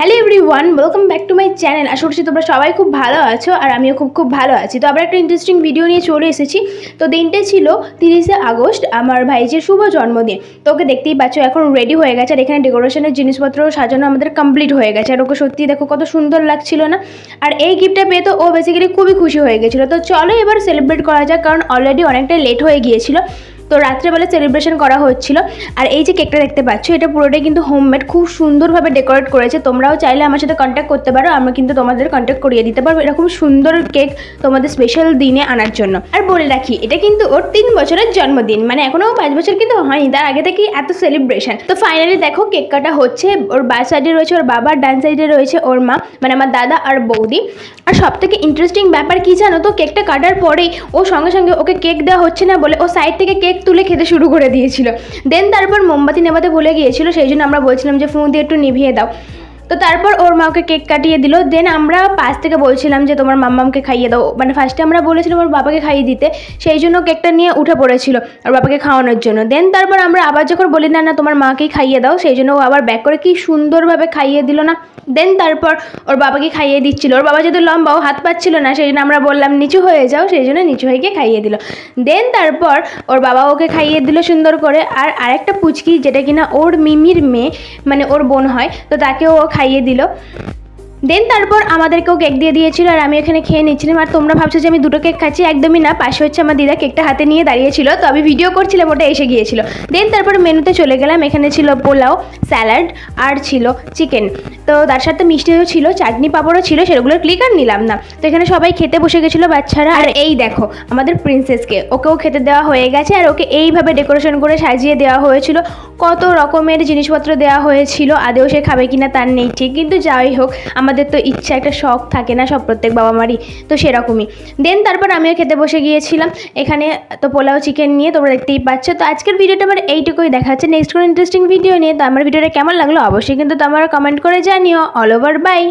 Hello everyone, welcome back to my channel. আশা করছি তোমরা সবাই খুব ভালো আছো আর আমিও খুব ভালো আছি। তো আবার একটা ইন্টারেস্টিং ভিডিও নিয়ে চলে এসেছি। তো দিনটা ছিল 30শে আগস্ট, আমার ভাইজির শুভ জন্মদিন। তো ওকে দেখতেই পাচ্ছ এখন রেডি হয়ে গেছে, আর এখানে ডেকোরেশনের জিনিসপত্র সাজানো আমাদের কমপ্লিট হয়ে গেছে। আর ওকে সত্যি দেখো কত সুন্দর লাগছিল না। আর এই গিফটটা পেয়ে তো ও বেসিক্যালি খুবই খুশি হয়ে গেছিলো। তো চলো এবার সেলিব্রেট করা যাক, কারণ অলরেডি অনেকটা লেট হয়ে গিয়েছিল। তো রাত্রেবেলা সেলিব্রেশন করা হচ্ছিল। আর এই যে কেকটা দেখতে পাচ্ছ, এটা পুরোটাই কিন্তু হোমমেড, খুব সুন্দরভাবে ডেকোরেট করেছে। তোমরাও চাইলে আমার সাথে কন্ট্যাক্ট করতে পারো, আমরা কিন্তু তোমাদের কন্ট্যাক্ট করিয়ে দিতে পারবো এরকম সুন্দর কেক তোমাদের স্পেশাল দিনে আনার জন্য। আর বলে রাখি, এটা কিন্তু ওর 3 বছরের জন্মদিন, মানে এখনো 5 বছর কিন্তু হয়নি, তার আগে থেকেই এত সেলিব্রেশন। তো ফাইনালি দেখো কেক কাটা হচ্ছে। ওর বাঁ সাইডে রয়েছে ওর বাবা, ডান সাইডে রয়েছে ওর মা, মানে আমার দাদা আর বৌদি। আর সব থেকে ইন্টারেস্টিং ব্যাপার কি জানো তো, কেকটা কাটার পরেই ও সঙ্গে সঙ্গে ওকে কেক দেওয়া হচ্ছে না বলে ও সাইড থেকে কেক তুলে খেতে শুরু করে দিয়েছিল। দেন তারপর মোমবাতি নেভাতে ভুলে গিয়েছিল, সেই জন্য আমরা বলছিলাম যে ফোন দিয়ে একটু নিভিয়ে দাও। তো তারপর ওর মা ওকে কেক কাটিয়ে দিল। দেন আমরা পাশ থেকে বলছিলাম যে তোমার মাম্মামকে খাইয়ে দাও, মানে ফার্স্টে আমরা বলেছিলাম ওর বাবাকে খাইয়ে দিতে, সেই জন্য কেকটা নিয়ে উঠে পড়েছিল ওর বাবাকে খাওয়ানোর জন্য। দেন তারপর আমরা আবার যখন বলি না না তোমার মাকেই খাইয়ে দাও, সেই জন্য ও আবার ব্যাক করে কি সুন্দরভাবে খাইয়ে দিল না। দেন তারপর ওর বাবাকে খাইয়ে দিচ্ছিল, ওর বাবা যেহেতু লম্বা ও হাত পাচ্ছিল না, সেই জন্য আমরা বললাম নিচু হয়ে যাও, সেই জন্য নিচু হয়ে গিয়ে খাইয়ে দিল। দেন তারপর ওর বাবা ওকে খাইয়ে দিল সুন্দর করে। আর আরেকটা পুচকি, যেটা কিনা ওর মিমির মেয়ে, মানে ওর বোন হয়, তো তাকেও ও খাইয়ে দিল। দেন তারপর আমাদেরকেও কেক দিয়ে দিয়েছিল, আর আমি এখানে খেয়ে নিচ্ছিলাম। আর তোমরা ভাবছো যে আমি দুটো কেক খাচ্ছি, একদমই না। পাশে হচ্ছে আমার দিদা কেকটা হাতে নিয়ে দাঁড়িয়েছিল, তো আমি ভিডিও করছিলাম, ওটা এসে গিয়েছিল। দেন তারপর মেনুতে চলে গেলাম। এখানে ছিল পোলাও, স্যালাড আর ছিল চিকেন। তো তার সাথে মিষ্টিও ছিল, চাটনি পাঁপড়ও ছিল, সেগুলোর ক্লিক আর নিলাম না। তো এখানে সবাই খেতে বসে গেছিলো বাচ্চারা। আর এই দেখো আমাদের প্রিন্সেসকে, ওকেও খেতে দেওয়া হয়ে গেছে। আর ওকে এইভাবে ডেকোরেশন করে সাজিয়ে দেওয়া হয়েছিল, কত রকমের জিনিসপত্র দেওয়া হয়েছিল। আদেও সে খাবে কিনা তার নেই ঠিক, কিন্তু যাই হোক আমাদের তো ইচ্ছা, একটা শখ থাকে না সব প্রত্যেক বাবা মারই, তো সেরকমই। দেন তারপর আমিও খেতে বসে গিয়েছিলাম এখানে। তো পোলাও চিকেন নিয়ে তোমরা দেখতেই পাচ্ছ। তো আজকের ভিডিওটা আমার এইটুকুই, দেখা হচ্ছে নেক্সট কোনো ইন্টারেস্টিং ভিডিও নিয়ে। তো আমার ভিডিওটা কেমন লাগলো অবশ্যই কিন্তু তোমরা কমেন্ট করে জানিও। All over by.